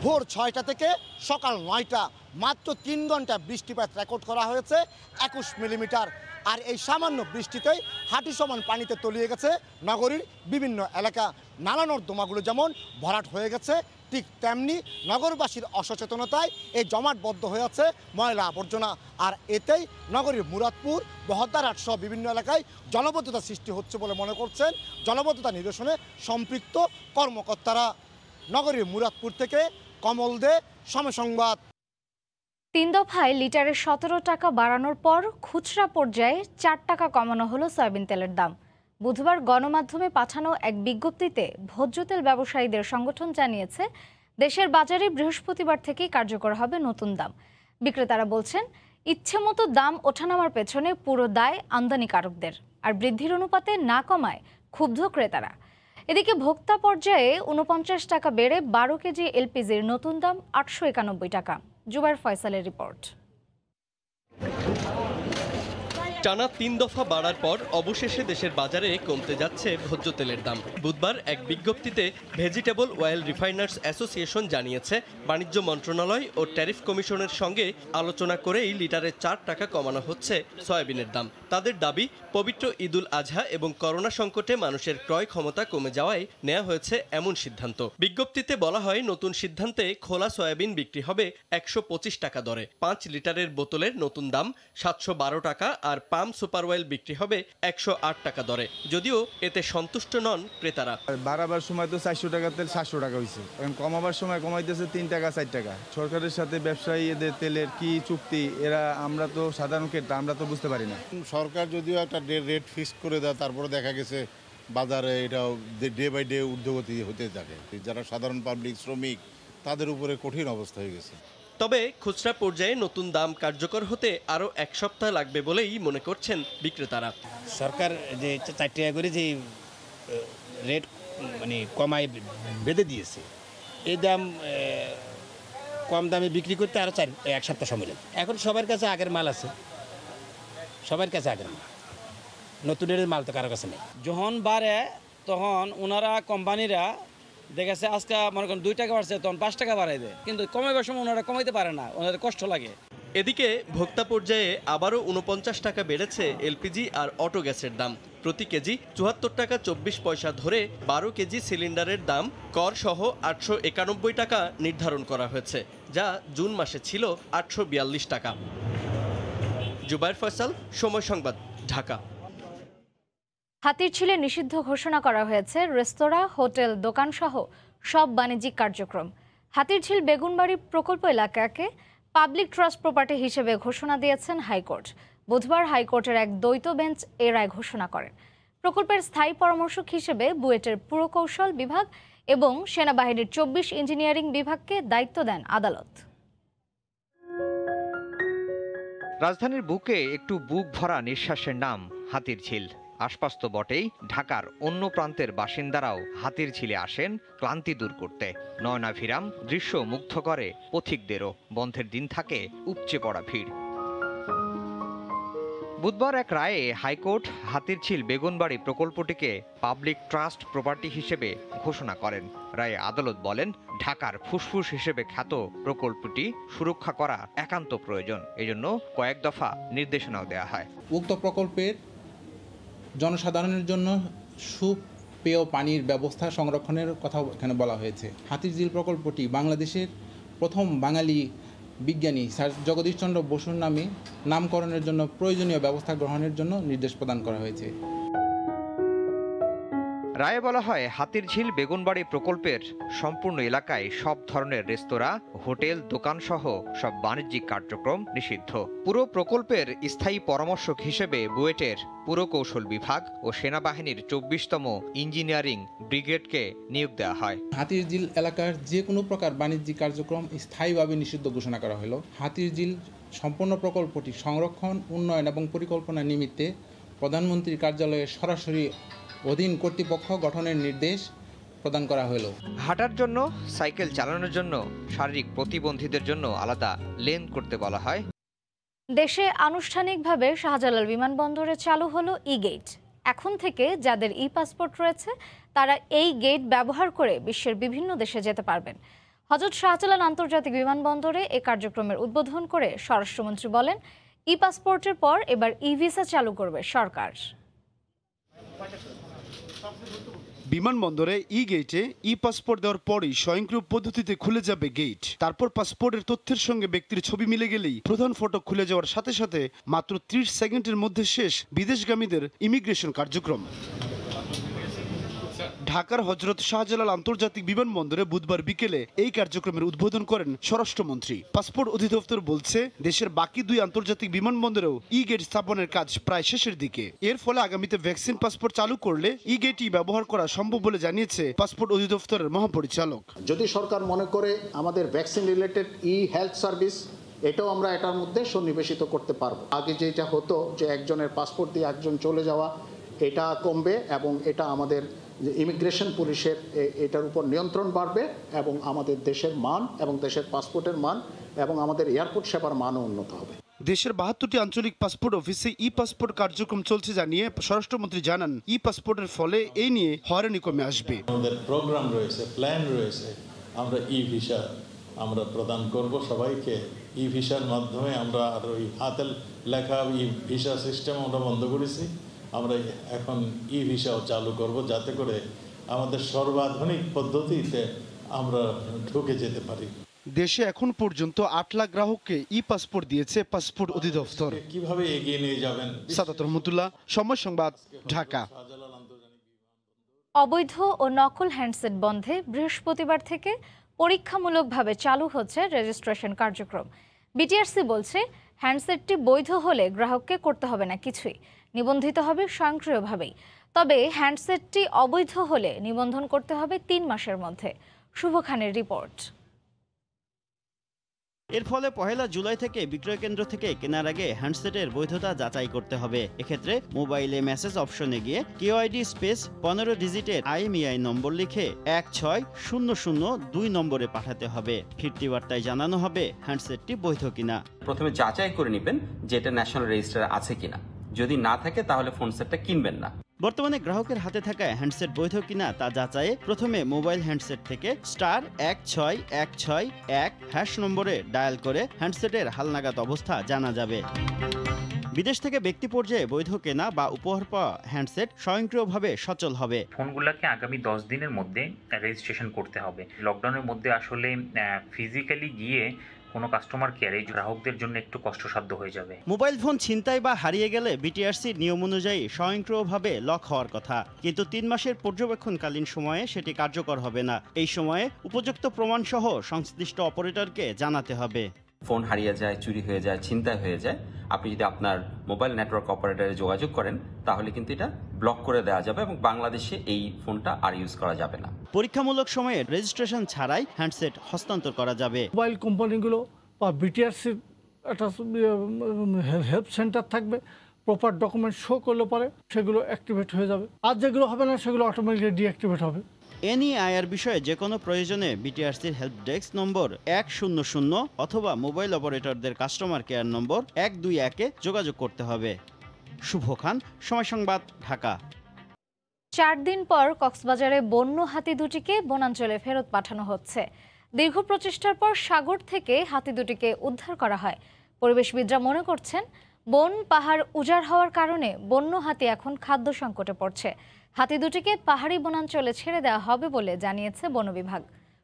ভোর 6টা থেকে সকাল 9টা মাত্র 3 ঘন্টা বৃষ্টিপাত রেকর্ড করা হয়েছে 21 মিলিমিটার। আর এই সামান্য বৃষ্টিতেই হাঁটু সমান পানিতে তলিয়ে গেছে নগরীর বিভিন্ন এলাকা। নালা নর্দমাগুলো যেমন ভরাট হয়ে গেছে, ঠিক তেমনি নগরবাসীর অসচেতনতায় এই জমাটবদ্ধ হয়ে আছে ময়লা আবর্জনা। আর এতেই নগরীর মুরাদপুর, বহদ্দারহাট সহ বিভিন্ন এলাকায় জলাবদ্ধতা সৃষ্টি হচ্ছে বলে মনে করছেন জলাবদ্ধতা নিরসনে সম্পৃক্ত কর্মকর্তারা। নগরীর মুরাদপুর থেকে কমল দে, সময় সংবাদ। 3 দফায় লিটারে 17 টাকা বাড়ানোর পর খুচরা পর্যায়ে 4 টাকা কমানো হলো সয়াবিন তেলের দাম। বুধবার গণমাধ্যমে পাঠানো এক বিজ্ঞপ্তিতে ভোজ্য তেল ব্যবসায়ীদের সংগঠন জানিয়েছে দেশের বাজারে বৃহস্পতিবার থেকেই কার্যকর হবে নতুন দাম। বিক্রেতারা বলছেন ইচ্ছেমতো দাম ওঠানামার পেছনে পুরো দায় আমদানিকারকদের, আর বৃদ্ধির অনুপাতে না কমায় ক্ষুব্ধ ক্রেতারা। এদিকে ভোক্তা পর্যায়ে 49 টাকা বেড়ে 12 কেজি এলপিজির নতুন দাম 891 টাকা। জুবাইর ফয়সালের রিপোর্ট। টানা 3 দফা বাড়ার পর অবশেষে দেশের বাজারে কমতে যাচ্ছে ভোজ্য তেলের দাম। বুধবার এক বিজ্ঞপ্তিতে ভেজিটেবল অয়েল রিফাইনার্স অ্যাসোসিয়েশন জানিয়েছে বাণিজ্য মন্ত্রণালয় ও ট্যারিফ কমিশনের সঙ্গে আলোচনা করেই লিটারে 4 টাকা কমানো হচ্ছে সয়াবিনের দাম। তাদের দাবি, পবিত্র ঈদুল আজহা এবং করোনা সংকটে মানুষের ক্রয় ক্ষমতা কমে যাওয়ায় নেওয়া হয়েছে এমন সিদ্ধান্ত। বিজ্ঞপ্তিতে বলা হয় নতুন সিদ্ধান্তে খোলা সয়াবিন বিক্রি হবে 125 টাকা দরে। 5 লিটারের বোতলের নতুন দাম 712 টাকা, আর পাম সুপার অয়েল বিক্রি হবে 108 টাকা দরে। যদিও এতে সন্তুষ্ট নন ক্রেতারা। বাড়াবার সময় তো 400 টাকা তেল 700 টাকা হয়েছে, এখন কমাবার সময় কমাইতেছে 3 টাকা 4 টাকা। সরকারের সাথে ব্যবসায়ী এদের তেলের কি চুক্তি, এরা আমরা তো সাধারণ ক্রেতা, আমরা তো বুঝতে পারি না। সরকার যদিও একটা রেট ফিক্স করে দেয়, তারপরে দেখা গেছে বাজারে এটাও ডে বাই ডে ঊর্ধ্বগতি হতে থাকে। যারা সাধারণ পাবলিক, শ্রমিক, তাদের উপরে কঠিন অবস্থা হয়ে গেছে। তবে খুচরা পর্যায়ে নতুন দাম কার্যকর হতে আরও 1 সপ্তাহ লাগবে বলেই মনে করছেন বিক্রেতারা। সরকার যে 4 টাকা করে যে রেট মানে কমায় বেঁধে দিয়েছে, এই দাম কম দামে বিক্রি করতে আরও 1 সপ্তাহ সময় লাগে। এখন সবার কাছে আগের মাল আছে, সবার কাছে আগের মাল, নতুনের মাল তো কারো কাছে নেই। যখন বাড়ে তখন ওনারা কোম্পানিরা দেখেছে আজকে মনে করেন 2 টাকা বাড়ছে, তখন 5 টাকা বাড়াই দেয়, কিন্তু কমাইবার সময় ওনারা কমাইতে পারে না, ওনাদের কষ্ট লাগে। এদিকে ভোক্তা পর্যায়ে আবারও 49 টাকা বেড়েছে এলপিজি আর অটো গ্যাসের দাম। প্রতি কেজি 74 টাকা 24 পয়সা ধরে 12 কেজি সিলিন্ডারের দাম কর সহ 891 টাকা নির্ধারণ করা হয়েছে, যা জুন মাসে ছিল 842 টাকা। জুবায়ের ফয়সাল, সময় সংবাদ, ঢাকা। হাতিরঝিলে নিষিদ্ধ ঘোষণা করা হয়েছে রেস্তোরাঁ, হোটেল, দোকানসহ সব বাণিজ্যিক কার্যক্রম। হাতিরঝিল বেগুনবাড়ি প্রকল্প এলাকাকে পাবলিক ট্রাস্ট প্রপার্টি হিসেবে ঘোষণা দিয়েছেন হাইকোর্ট। বুধবার হাইকোর্টের এক দ্বৈত বেঞ্চ এ রায় ঘোষণা করেন। প্রকল্পের স্থায়ী পরামর্শক হিসেবে বুয়েটের পুরকৌশল বিভাগ এবং সেনাবাহিনীর 24 ইঞ্জিনিয়ারিং বিভাগকে দায়িত্ব দেন আদালত। রাজধানীর বুকে একটু বুক ভরা নিঃশ্বাসের নাম হাতিরঝিল। আশপাশ তো বটেই, ঢাকার অন্য প্রান্তের বাসিন্দারাও হাতিরঝিলে আসেন ক্লান্তি দূর করতে। নয়নাভিরাম দৃশ্য মুগ্ধ করে পথিকদেরও। বন্ধের দিন থাকে উপচে পড়া ভিড়। বুধবার এক রায়ে হাইকোর্ট হাতিরঝিল বেগুনবাড়ি প্রকল্পটিকে পাবলিক ট্রাস্ট প্রপার্টি হিসেবে ঘোষণা করেন। রায়ে আদালত বলেন, ঢাকার ফুসফুস হিসেবে খ্যাত প্রকল্পটি সুরক্ষা করা একান্ত প্রয়োজন। এজন্য কয়েক দফা নির্দেশনাও দেওয়া হয়। উক্ত প্রকল্পের জনসাধারণের জন্য সুপেয় পানির ব্যবস্থা সংরক্ষণের কথা এখানে বলা হয়েছে। হাতিরঝিল প্রকল্পটি বাংলাদেশের প্রথম বাঙালি বিজ্ঞানী স্যার জগদীশ চন্দ্র বসুর নামে নামকরণের জন্য প্রয়োজনীয় ব্যবস্থা গ্রহণের জন্য নির্দেশ প্রদান করা হয়েছে। রায়ে বলা হয়, হাতিরঝিল বেগুনবাড়ি প্রকল্পের সম্পূর্ণ এলাকায় সব ধরনের রেস্তোরাঁ, হোটেল, দোকানসহ সব বাণিজ্যিক কার্যক্রম নিষিদ্ধ। পুরো প্রকল্পের স্থায়ী পরামর্শক হিসেবে বুয়েটের পুরকৌশল বিভাগ ও সেনাবাহিনীর 24তম ইঞ্জিনিয়ারিং ব্রিগেডকে নিয়োগ দেওয়া হয়। হাতিরঝিল এলাকার যে কোনো প্রকার বাণিজ্যিক কার্যক্রম স্থায়ীভাবে নিষিদ্ধ ঘোষণা করা হলো। হাতিরঝিল সম্পূর্ণ প্রকল্পটি সংরক্ষণ, উন্নয়ন এবং পরিকল্পনা নিমিত্তে প্রধানমন্ত্রীর কার্যালয়ে সরাসরি অধীন কর্তৃপক্ষ গঠনের নির্দেশ প্রদান করা হলো। হাঁটার জন্য, সাইকেল চালানোর জন্য, শারীরিক প্রতিবন্ধীদের জন্য আলাদা লেন করতে বলা হয়। দেশে আনুষ্ঠানিকভাবে শাহজালাল বিমানবন্দরে চালু হলো ই-গেট। এখন থেকে যাদের ই-পাসপোর্ট রয়েছে তারা এই গেট ব্যবহার করে বিশ্বের বিভিন্ন দেশে যেতে পারবেন। হযরত শাহজালাল আন্তর্জাতিক বিমানবন্দরে এ কার্যক্রমের উদ্বোধন করে স্বরাষ্ট্রমন্ত্রী বলেন, ই-পাসপোর্টের পর এবার ই-ভিসা চালু করবে সরকার। বিমানবন্দরে ই-গেটে ই-পাসপোর্ট দেওয়ার পরই স্বয়ংক্রিয় পদ্ধতিতে খুলে যাবে গেট। তারপর পাসপোর্টের তথ্যের সঙ্গে ব্যক্তির ছবি মিলে গেলেই প্রধান ফটক খুলে যাওয়ার সাথে সাথে মাত্র 30 সেকেন্ডের মধ্যে শেষ বিদেশগামীদের ইমিগ্রেশন কার্যক্রম। ঢাকার হযরত শাহজালাল আন্তর্জাতিক বিমানবন্দরে বুধবার বিকেলে এই কার্যক্রমের উদ্বোধন করেন স্বরাষ্ট্রমন্ত্রী। পাসপোর্ট অধিদপ্তর বলছে, দেশের বাকি 2 আন্তর্জাতিক বিমানবন্দরেও ই-গেট স্থাপনের কাজ প্রায় শেষের দিকে। এর ফলে আগামীতে ভ্যাকসিন পাসপোর্ট চালু করলে ই-গেটই ব্যবহার করা সম্ভব বলে জানিয়েছে পাসপোর্ট অধিদপ্তরের মহাপরিচালক। যদি সরকার মনে করে আমাদের ভ্যাকসিন রিলেটেড ই-হেলথ সার্ভিস, এটাও আমরা এটার মধ্যে সন্নিবেশিত করতে পারবো। আগে যেটা হতো যে একজনের পাসপোর্ট দিয়ে একজন চলে যাওয়া, এটা কমবে এবং এটা আমাদের যে ইমিগ্রেশন পুলিশের এটার উপর নিয়ন্ত্রণ বাড়বে এবং আমাদের দেশের মান এবং দেশের পাসপোর্টের মান এবং আমাদের এয়ারপোর্ট সেবার মানও উন্নত হবে। দেশের 72টি আঞ্চলিক পাসপোর্ট অফিসে ই-পাসপোর্ট কার্যক্রম চলছে জানিয়ে স্বরাষ্ট্রমন্ত্রী জানান, ই-পাসপোর্টের ফলে এই নিয়ে হয়রানি কমে আসবে। আমাদের প্রোগ্রাম রয়েছে, প্ল্যান রয়েছে, আমরা ই-ভিসা আমরা প্রদান করব সবাইকে। ই-ভিসার মাধ্যমে আমরা আর ওই হাতের লেখা ই-ভিসা সিস্টেম আমরা বন্ধ করেছি। আমরা এখন ই-ভিসাও চালু করব, যাতে করে আমাদের সর্বাধুনিক পদ্ধতিতে আমরা ঢুকে যেতে পারি। দেশে এখন পর্যন্ত 8 লাখ গ্রাহককে ই-পাসপোর্ট দিয়েছে পাসপোর্ট অধিদপ্তর। কিভাবে এগিয়ে নিয়ে যাবেন? সাদাত রহমতুল্লাহ, সময় সংবাদ, ঢাকা। অবৈধ ও নকল হ্যান্ডসেট বন্ধে বৃহস্পতিবার থেকে পরীক্ষামূলকভাবে চালু হচ্ছে রেজিস্ট্রেশন কার্যক্রম। বিটিআরসি বলছে, হ্যান্ডসেটটি বৈধ হলে গ্রাহককে করতে হবে না কিছুই, নিবন্ধিত হবে স্বয়ংক্রিয়ভাবেই। তবে হ্যান্ডসেটটি অবৈধ হলে নিবন্ধন করতে হবে 3 মাসের মধ্যে। শুভ খানের রিপোর্ট। এর ফলে 1 জুলাই থেকে বিক্রয় কেন্দ্র থেকে কেনার আগে হ্যান্ডসেটের বৈধতা যাচাই করতে হবে। এক্ষেত্রে মোবাইলে মেসেজ অপশনে গিয়ে কেওআইডি স্পেস 15 ডিজিটের IMEI নম্বর লিখে 16002 নম্বরে পাঠাতে হবে। ফিরতি বার্তায় জানানো হবে হ্যান্ডসেটটি বৈধ কিনা। প্রথমে যাচাই করে নেবেন যে এটা ন্যাশনাল রেজিস্টারে আছে কিনা। যদি না থাকে তাহলে ফোন সেটটা কিনবেন না। বর্তমানে গ্রাহকের হাতে থাকা হ্যান্ডসেট বৈধ কিনা তা যাচাইয়ে প্রথমে মোবাইল হ্যান্ডসেট থেকে *16161# নম্বরে ডায়াল করে হ্যান্ডসেটের হালনাগাদ অবস্থা জানা যাবে। বিদেশ থেকে ব্যক্তি পর্যায়ে বৈধ কেনা বা উপহার পাওয়া হ্যান্ডসেট স্বয়ংক্রিয়ভাবে সচল হবে। ফোনগুলোকে আগামী 10 দিনের মধ্যে রেজিস্ট্রেশন করতে হবে। লকডাউনের মধ্যে আসলে ফিজিক্যালি গিয়ে কোনো কাস্টমার কেয়ারে গ্রাহকদের জন্য একটু কষ্টসাধ্য হয়ে যাবে। মোবাইল ফোন ছিনতাই বা হারিয়ে গেলে বিটিআরসির নিয়ম অনুযায়ী স্বয়ংক্রিয়ভাবে লক হওয়ার কথা, কিন্তু 3 মাসের পর্যবেক্ষণকালীন সময়ে সেটি কার্যকর হবে না। এই সময়ে উপযুক্ত প্রমাণসহ সংশ্লিষ্ট অপারেটরকে জানাতে হবে। ফোন হারিয়ে যায়, চুরি হয়ে যায়, ছিনতাই হয়ে যায়, আপনি যদি আপনার মোবাইল নেটওয়ার্ক অপারেটরে যোগাযোগ করেন তাহলে কিন্তু এটা ব্লক করে দেওয়া যাবে এবং বাংলাদেশে এই ফোনটা আর ইউজ করা যাবে না। পরীক্ষামূলক সময়ে রেজিস্ট্রেশন ছাড়াই হ্যান্ডসেট হস্তান্তর করা যাবে। মোবাইল কোম্পানিগুলো বা বিটিআরসির একটা হেল্প সেন্টার থাকবে, প্রপার ডকুমেন্ট শো করলে পরে সেগুলো অ্যাক্টিভেট হয়ে যাবে। আর যেগুলো হবে না সেগুলো অটোমেটিক্যালি ডিঅ্যাক্টিভেট হবে। এনইআইআর বিষয়ে যে কোনো প্রয়োজনে বিটিআরসির হেল্প ডেস্ক নম্বর 100 অথবা মোবাইল অপারেটরদের কাস্টমার কেয়ার নম্বর 121-এ যোগাযোগ করতে হবে। শুভ খান, সময় সংবাদ, ঢাকা। 4 দিন পর কক্সবাজারে বন্য হাতি দুটিকে বনাঞ্চলে ফেরত পাঠানো হচ্ছে। দীর্ঘ প্রচেষ্টার পর সাগর থেকে হাতি দুটিকে উদ্ধার করা হয়। পরিবেশবিদরা মনে করছেন বন পাহাড় উজাড় হওয়ার কারণে বন্য হাতি এখন খাদ্য সংকটে পড়ছে। হাতি দুটিকে পাহাড়ি বনাঞ্চলে ছেড়ে দেওয়া হবে বলে জানিয়েছে বন বিভাগ।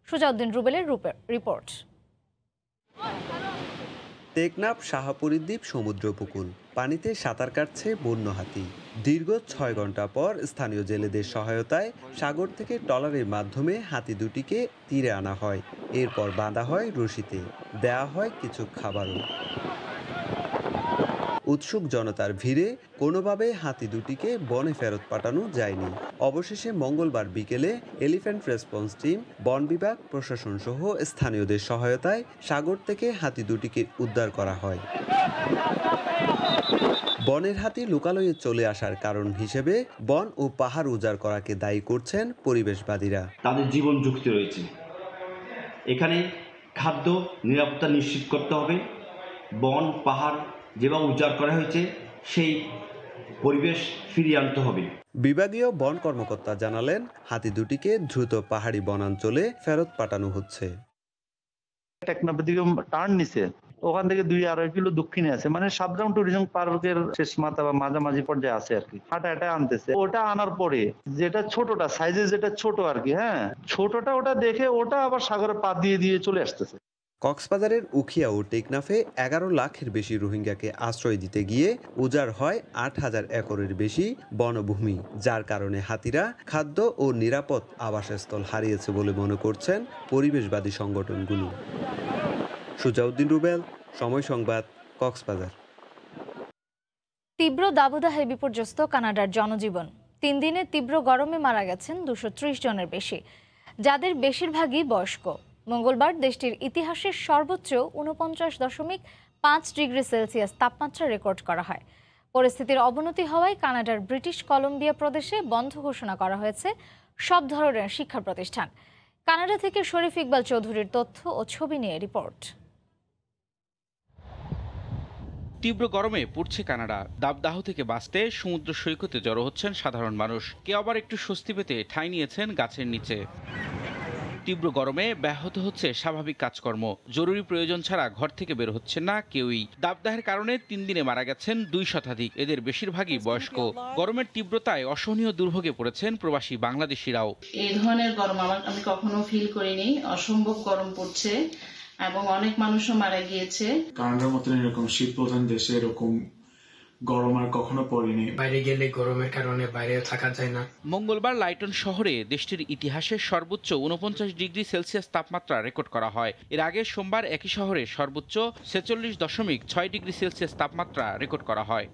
সুজাউদ্দিন রুবেলের রিপোর্ট। টেকনাফ শাহপুরী দ্বীপ সমুদ্র উপকূল, পানিতে সাঁতার কাটছে বন্য হাতি। দীর্ঘ 6 ঘন্টা পর স্থানীয় জেলেদের সহায়তায় সাগর থেকে ট্রলারের মাধ্যমে হাতি দুটিকে তীরে আনা হয়। এরপর বাঁধা হয় রশিতে, দেয়া হয় কিছু খাবারও। উৎসুক জনতার ভিড়ে কোনোভাবে হাতি দুটিকে বনে ফেরত পাঠানো যায়নি। অবশেষে মঙ্গলবার বিকেলে এলিফ্যান্ট রেসপন্স টিম, বন বিভাগ, প্রশাসন সহ স্থানীয়দের সহায়তায় সাগর থেকে হাতি দুটিকে উদ্ধার করা হয়। বনের হাতি লোকালয়ে চলে আসার কারণ হিসেবে বন ও পাহাড় উজাড় করাকে দায়ী করছেন পরিবেশবাদীরা। তাদের জীবন ঝুঁকিতে রয়েছে, এখানে খাদ্য নিরাপত্তা নিশ্চিত করতে হবে। বন পাহাড় যেভাবে উজাড় করা হয়েছে সেই পরিবেশ ফিরিয়ে আনতে হবে। বিভাগীয় বন কর্মকর্তা জানালেন, হাতি দুটিকে দ্রুত পাহাড়ি বনাঞ্চলে ফেরত পাঠানো হচ্ছে। টেকনাফের দিকে টার্ন নিছে, ওখান থেকে 2-2.5 কিলো দক্ষিণে আছে, মানে সাবগ্রাম ট্যুরিজম পার্কের শেষ মাথা বা মাঝামাঝি পর্যায়ে আছে আর কি। হাঁটা আনতেছে, ওটা আনার পরে যেটা ছোটটা সাইজে, যেটা ছোট আর কি, হ্যাঁ ছোটটা ওটা দেখে ওটা আবার সাগরে পা দিয়ে চলে আসতেছে। কক্সবাজারের উখিয়া ও টেকনাফে 11 লাখের বেশি রোহিঙ্গাকে আশ্রয় দিতে গিয়ে উজাড় হয় 8,000 একরের বেশি বনভূমি, যার কারণে হাতিরা খাদ্য ও নিরাপদ আবাসস্থল হারিয়েছে বলে মনে করছেন পরিবেশবাদী সংগঠনগুলো। সুজাউদ্দিন রুবেল, সময় সংবাদ, কক্সবাজার। তীব্র দাবদাহে বিপর্যস্ত কানাডার জনজীবন। 3 দিনে তীব্র গরমে মারা গেছেন 230 জনের বেশি, যাদের বেশিরভাগই বয়স্ক। মঙ্গলবার দেশটির ইতিহাসের সর্বোচ্চ 49.5 ডিগ্রি সেলসিয়াস তাপমাত্রা রেকর্ড করা হয়। পরিস্থিতির অবনতি হওয়ায় কানাডার ব্রিটিশ কলম্বিয়া প্রদেশে বন্ধ ঘোষণা করা হয়েছে সব ধরনের শিক্ষা প্রতিষ্ঠান। কানাডা থেকে শরীফ ইকবাল চৌধুরীর তথ্য ও ছবি নিয়ে রিপোর্ট। তীব্র গরমে পুড়ছে কানাডা। দাবদাহ থেকে বাঁচতে সমুদ্র সৈকতে জড়ো হচ্ছেন সাধারণ মানুষ। কেউ আবার একটু স্বস্তি পেতে ঠাঁই নিয়েছেন গাছের নিচে। তীব্র গরমে ব্যাহত হচ্ছে স্বাভাবিক কাজকর্ম। জরুরি প্রয়োজন ছাড়া ঘর থেকে বের হচ্ছেন না কেউই। দাবদাহের কারণে 3 দিনে মারা গেছেন 2 শতাধিক, এদের বেশিরভাগই বয়স্ক। গরমের তীব্রতায় অসহনীয় দুর্ভোগে পড়েছেন প্রবাসী বাংলাদেশিরাও। এই ধরনের গরম আমি কখনো ফিল করিনি। অসম্ভব গরম পড়ছে এবং অনেক মানুষও মারা গিয়েছে। কানাডার মতন এরকম শীত প্রধান দেশে এরকম গরম আর কখনো পড়েনি। বাইরে গেলে গরমের কারণে বাইরেও থাকা যায় না। মঙ্গলবার লাইটন শহরে দেশটির ইতিহাসের সর্বোচ্চ 49 ডিগ্রি সেলসিয়াস তাপমাত্রা রেকর্ড করা হয়। এর আগে সোমবার একই শহরে সর্বোচ্চ 46.6 ডিগ্রি সেলসিয়াস তাপমাত্রা রেকর্ড করা হয়।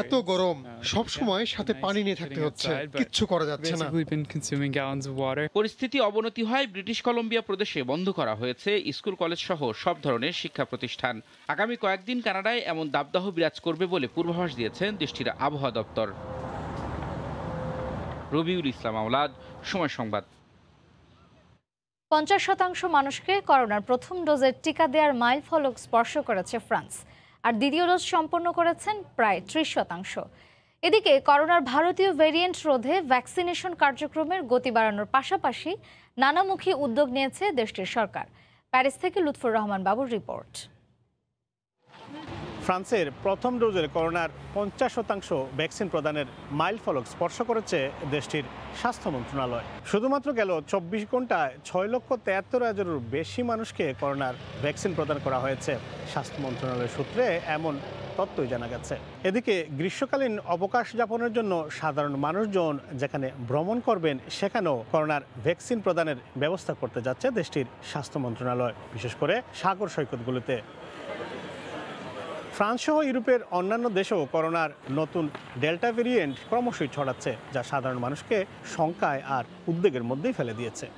এত গরম, সব সময় সাথে পানি নিয়ে থাকতে হচ্ছে, কিচ্ছু করা যাচ্ছে না। পরিস্থিতি অবনতি হয় ব্রিটিশ কলম্বিয়া প্রদেশে বন্ধ করা হয়েছে স্কুল কলেজ সহ সব ধরনের শিক্ষা প্রতিষ্ঠান। আগামী কয়েকদিন কানাডায় এমন দাবদাহ বিরাজ করবে বলে পূর্বাভাস দিয়েছেন দেশটির আবহাওয়া দপ্তর। রবিউল ইসলাম আওলাদ, সময় সংবাদ। 50% মানুষকে করোনার প্রথম ডোজের টিকা দেওয়ার মাইলফলক স্পর্শ করেছে ফ্রান্স, আর দ্বিতীয় ডোজ সম্পন্ন করেছেন প্রায় 30%। এদিকে করোনার ভারতীয় ভ্যারিয়েন্ট রোধে ভ্যাকসিনেশন কার্যক্রমের গতি বাড়ানোর পাশাপাশি নানামুখী উদ্যোগ নিয়েছে দেশটির সরকার। প্যারিস থেকে লুৎফর রহমান বাবুর রিপোর্ট। ফ্রান্সের প্রথম ডোজের করোনার 50% ভ্যাকসিন প্রদানের মাইলফলক স্পর্শ করেছে দেশটির স্বাস্থ্য মন্ত্রণালয়। শুধুমাত্র গেল 24 ঘন্টায় 6,73,000-এরও বেশি মানুষকে করোনার ভ্যাকসিন প্রদান করা হয়েছে। স্বাস্থ্য মন্ত্রণালয়ের সূত্রে এমন তথ্যই জানা গেছে। এদিকে গ্রীষ্মকালীন অবকাশ যাপনের জন্য সাধারণ মানুষজন যেখানে ভ্রমণ করবেন সেখানেও করোনার ভ্যাকসিন প্রদানের ব্যবস্থা করতে যাচ্ছে দেশটির স্বাস্থ্য মন্ত্রণালয়, বিশেষ করে সাগর সৈকতগুলোতে। ফ্রান্স সহ ইউরোপের অন্যান্য দেশেও করোনার নতুন ডেল্টা ভেরিয়েন্ট ক্রমশই ছড়াচ্ছে, যা সাধারণ মানুষকে শঙ্কায় আর উদ্বেগের মধ্যেই ফেলে দিয়েছে।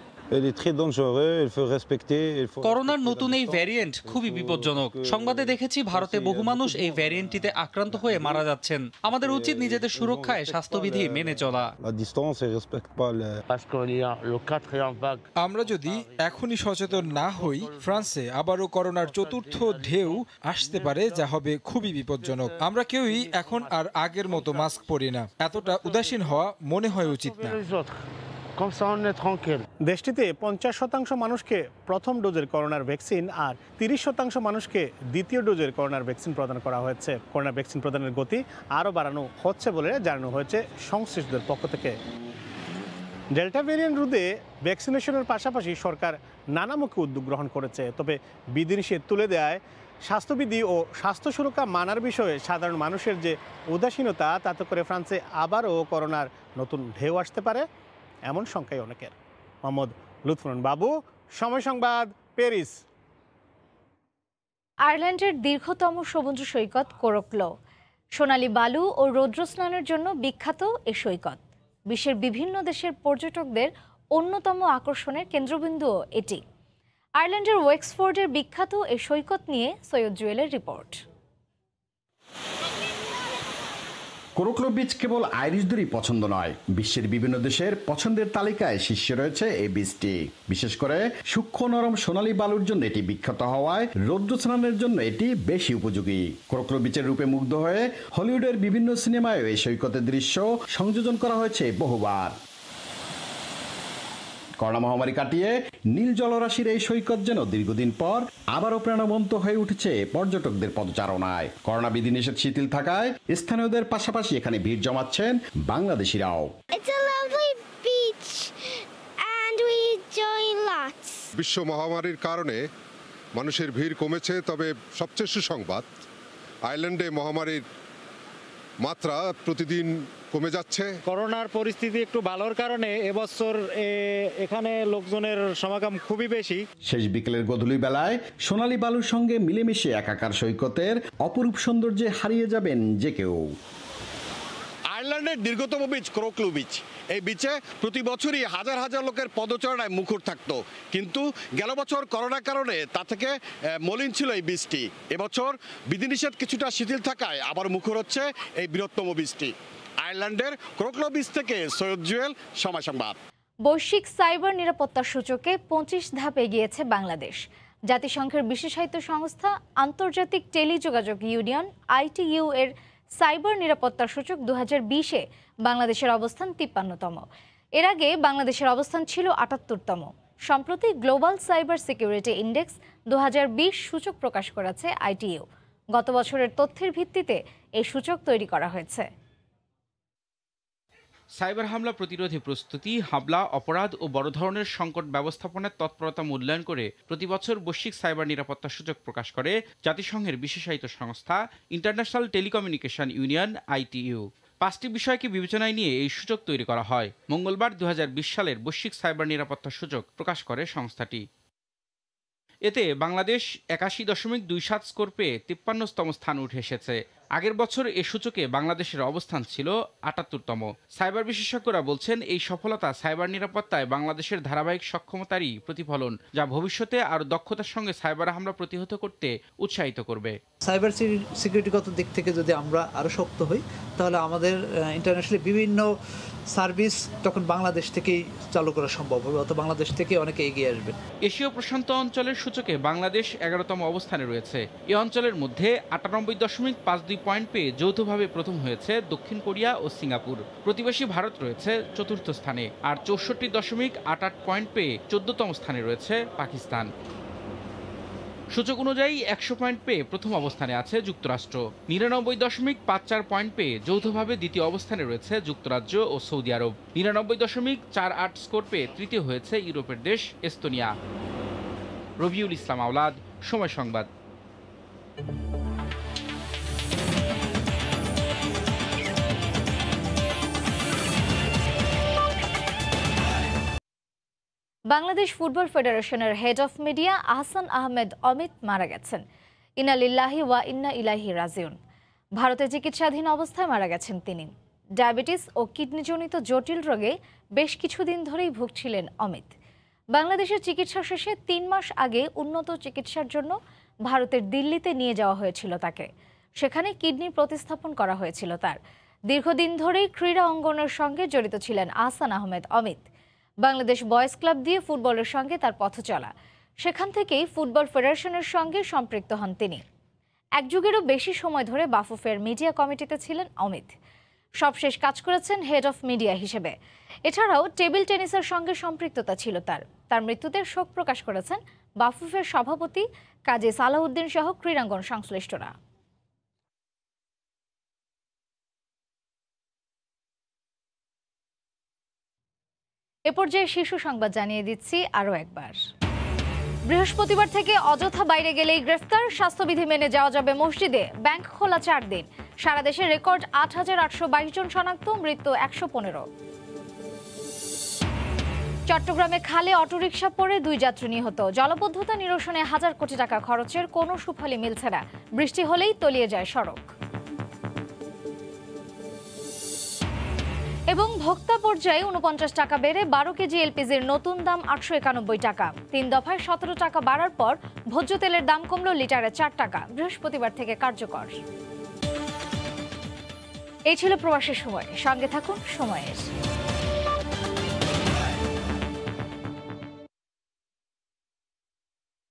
করোনার নতুন এই ভ্যারিয়েন্ট খুবই বিপজ্জনক। সংবাদে দেখেছি ভারতে বহু মানুষ এই ভ্যারিয়েন্টটিতে আক্রান্ত হয়ে মারা যাচ্ছেন। আমাদের উচিত নিজেদের সুরক্ষায় স্বাস্থ্যবিধি মেনে চলা। আমরা যদি এখনই সচেতন না হই, ফ্রান্সে আবারও করোনার চতুর্থ ঢেউ আসতে পারে, যা হবে খুবই বিপজ্জনক। আমরা কেউই এখন আর আগের মতো মাস্ক পরি না। এতটা উদাসীন হওয়া মনে হয় উচিত না। দেশটিতে 50% মানুষকে প্রথম ডোজের করোনার ভ্যাকসিন আর 30% মানুষকে দ্বিতীয় ডোজের করোনার ভ্যাকসিন প্রদান করা হয়েছে। করোনা ভ্যাকসিন প্রদানের গতি আরও বাড়ানো হচ্ছে বলে জানানো হয়েছে সংশ্লিষ্টদের পক্ষ থেকে। ডেল্টা ভ্যারিয়েন্ট রোধে ভ্যাকসিনেশনের পাশাপাশি সরকার নানামুখী উদ্যোগ গ্রহণ করেছে। তবে বিধিনিষেধ তুলে দেয় স্বাস্থ্যবিধি ও স্বাস্থ্য সুরক্ষা মানার বিষয়ে সাধারণ মানুষের যে উদাসীনতা, তাতে করে ফ্রান্সে আবারও করোনার নতুন ঢেউ আসতে পারে, এমন সংখ্যাই অনেকের। মোহাম্মদ লুৎফর বাবু, সময় সংবাদ, প্যারিস। আয়ারল্যান্ডের দীর্ঘতম সমুদ্র সৈকত কোরকলো সোনালী বালু ও রৌদ্র স্নানের জন্য বিখ্যাত এ সৈকত। বিশ্বের বিভিন্ন দেশের পর্যটকদের অন্যতম আকর্ষণের কেন্দ্রবিন্দুও এটি। আয়ারল্যান্ডের ওয়েক্সফোর্ডের বিখ্যাত এ সৈকত নিয়ে সৈয়দ জুয়েলের রিপোর্ট। কোরকলো বিচ কেবল আইরিশদেরই পছন্দ নয়, বিশ্বের বিভিন্ন দেশের পছন্দের তালিকায় শীর্ষে রয়েছে এই বিচটি। বিশেষ করে সূক্ষ্ম নরম সোনালী বালুর জন্য এটি বিখ্যাত হওয়ায় রৌদ্র স্নানের জন্য এটি বেশি উপযোগী। কোরকলো বিচের রূপে মুগ্ধ হয়ে হলিউডের বিভিন্ন সিনেমায় এই সৈকতের দৃশ্য সংযোজন করা হয়েছে বহুবার। করোনা মহামারী কাটিয়ে নীল জলরাশির এই সৈকত যেন দীর্ঘদিন পর আবারও প্রাণবন্ত হয়ে উঠেছে পর্যটকদের পদচারণায়। করোনা বিধিনিষেধ শিথিল থাকায় স্থানীয়দের পাশাপাশি এখানে ভিড় জমাচ্ছেন বাংলাদেশিরাও। বিশ্ব মহামারীর কারণে মানুষের ভিড় কমেছে, তবে সবচেয়ে সুসংবাদ, আইল্যান্ডে মহামারীর মাত্রা প্রতিদিন কমে যাচ্ছে। করোনার পরিস্থিতি একটু ভালোর কারণে এবছর এখানে লোকজনের সমাগম খুবই বেশি। শেষ বিকেলের গধূলি বেলায় সোনালী বালুর সঙ্গে মিলেমিশে একাকার সৈকতের অপরূপ সৌন্দর্যে হারিয়ে যাবেন যে কেউ। আয়ারল্যান্ডের দীর্ঘতম বিচ কোরকলো বিচ। এই বিচে প্রতি বছরই হাজার হাজার লোকের পদচারণায় মুখর থাকতো, কিন্তু গেল বছর করোনার কারণে তা থেকে মলিন ছিল এই বিচটি। এবছর বিধিনিষেধ কিছুটা শিথিল থাকায় আবার মুখর হচ্ছে এই বৃহত্তম বিচটি। আয়ারল্যান্ডের কোরকলো বিচ থেকে সৈয়দ জুয়েল, সময় সংবাদ। বৈশ্বিক সাইবার নিরাপত্তা সূচকে 25 ধাপ এগিয়েছে বাংলাদেশ। জাতিসংঘের বিশেষায়িত সংস্থা আন্তর্জাতিক টেলিযোগাযোগ ইউনিয়ন ITU এর সাইবার নিরাপত্তা সূচক 2020-এ বাংলাদেশের অবস্থান 53তম। এর আগে বাংলাদেশের অবস্থান ছিল 78তম। সম্প্রতি গ্লোবাল সাইবার সিকিউরিটি ইন্ডেক্স 2020 সূচক প্রকাশ করেছে ITU। গত বছরের তথ্যের ভিত্তিতে এই সূচক তৈরি করা হয়েছে। সাইবার হামলা প্রতিরোধে প্রস্তুতি, হামলা, অপরাধ ও বড় ধরনের সংকট ব্যবস্থাপনার তৎপরতা মূল্যায়ন করে প্রতি বছর বৈশ্বিক সাইবার নিরাপত্তা সূচক প্রকাশ করে জাতিসংঘের বিশেষায়িত সংস্থা ইন্টারন্যাশনাল টেলিকমিউনিকেশন ইউনিয়ন ITU। 5টি বিষয়কে বিবেচনায় নিয়ে এই সূচক তৈরি করা হয়। মঙ্গলবার 2020 সালের বৈশ্বিক সাইবার নিরাপত্তা সূচক প্রকাশ করে সংস্থাটি। এতে বাংলাদেশ 81.27 স্কোর পেয়ে 53তম স্থান উঠে এসেছে। আগের বছর এ সূচকে বাংলাদেশের অবস্থান ছিল 78তম। সাইবার বিশেষজ্ঞরা বলছেন এই সফলতা সাইবার নিরাপত্তায় বাংলাদেশের ধারাবাহিক সক্ষমতারই প্রতিফলন, যা ভবিষ্যতে আরও দক্ষতার সঙ্গে সাইবার হামলা প্রতিহত করতে উৎসাহিত করবে। সাইবার সিকিউরিটিগত দিক থেকে যদি আমরা আরও শক্ত হই, তাহলে আমাদের ইন্টারন্যাশনালি বিভিন্ন সার্ভিস তখন বাংলাদেশ থেকেই চালু করা সম্ভব হবে, অথবা বাংলাদেশ থেকে অনেকে এগিয়ে আসবে। এশীয় প্রশান্ত অঞ্চলের সূচকে বাংলাদেশ 11তম অবস্থানে রয়েছে। এই অঞ্চলের মধ্যে 98.52 পয়েন্ট পেয়ে যৌথভাবে প্রথম হয়েছে দক্ষিণ কোরিয়া ও সিঙ্গাপুর। প্রতিবেশী ভারত রয়েছে 4র্থ স্থানে, আর 64.88 পয়েন্ট পেয়ে 14তম স্থানে রয়েছে পাকিস্তান। সূচক অনুযায়ী 100 পয়েন্ট পেয়ে প্রথম অবস্থানে আছে যুক্তরাষ্ট্র। 99.54 পয়েন্ট পেয়ে যৌথভাবে দ্বিতীয় অবস্থানে রয়েছে যুক্তরাজ্য ও সৌদি আরব। 99.48 স্কোর পেয়ে তৃতীয় হয়েছে ইউরোপের দেশ এস্তোনিয়া। রবিউল ইসলাম আওলাদ, সময় সংবাদ। বাংলাদেশ ফুটবল ফেডারেশনের head of media Ahsan Ahmed Amit মারা গেছেন। ইন্না লিল্লাহি ওয়া ইন্না ইলাইহি রাজিউন। ভারতে চিকিৎসাধীন অবস্থায় মারা গেছেন তিনি। ডায়াবেটিস ও কিডনিজনিত জটিল রোগে বেশ কিছুদিন ধরেই ভুগছিলেন অমিত। বাংলাদেশের চিকিৎসা শেষে 3 মাস আগে উন্নত চিকিৎসার জন্য ভারতের দিল্লিতে নিয়ে যাওয়া হয়েছিল তাকে। সেখানে কিডনি প্রতিস্থাপন করা হয়েছিল তার। দীর্ঘদিন ধরেই ক্রীড়া অঙ্গনের সঙ্গে জড়িত ছিলেন আহসান আহমেদ অমিত। বাংলাদেশ বয়েজ ক্লাব দিয়ে ফুটবলের সঙ্গে তার পথ চলা। সেখান থেকেই ফুটবল ফেডারেশনের সঙ্গে সম্পৃক্ত হন তিনি। এক যুগেরও বেশি সময় ধরে বাফুফের মিডিয়া কমিটিতে ছিলেন অমিত। সবশেষ কাজ করেছেন হেড অফ মিডিয়া হিসেবে। এছাড়াও টেবিল টেনিসের সঙ্গে সম্পৃক্ততা ছিল তার মৃত্যুতে শোক প্রকাশ করেছেন বাফুফের সভাপতি কাজী সালাউদ্দিন সহ ক্রীড়াঙ্গন সংশ্লিষ্টরা। এ পর্যায়ে শীর্ষ সংবাদ জানিয়ে দিচ্ছি আরও একবার। বৃহস্পতিবার থেকে অযথা বাইরে গেলেই গ্রেফতার। স্বাস্থ্যবিধি মেনে যাওয়া যাবে মসজিদে। ব্যাংক খোলা 4 দিন। সারা দেশে রেকর্ড 8,822 জন শনাক্ত, মৃত্যু 115। চট্টগ্রামে খালে অটোরিকশা পড়ে 2 যাত্রী নিহত। জলাবদ্ধতা নিরসনে 1000 কোটি টাকা খরচের কোনো সুফলই মিলছে না। বৃষ্টি হলেই তলিয়ে যায় সড়ক। এবং ভোক্তা পর্যায়ে 49 টাকা বেড়ে 12 কেজি এলপিজির নতুন দাম 891 টাকা। 3 দফায় 17 টাকা বাড়ার পর ভোজ্য তেলের দাম কমল লিটারে 4 টাকা। বৃহস্পতিবার থেকে কার্যকর। এই ছিল প্রবাসের সময়। সঙ্গে থাকুন সময়ের।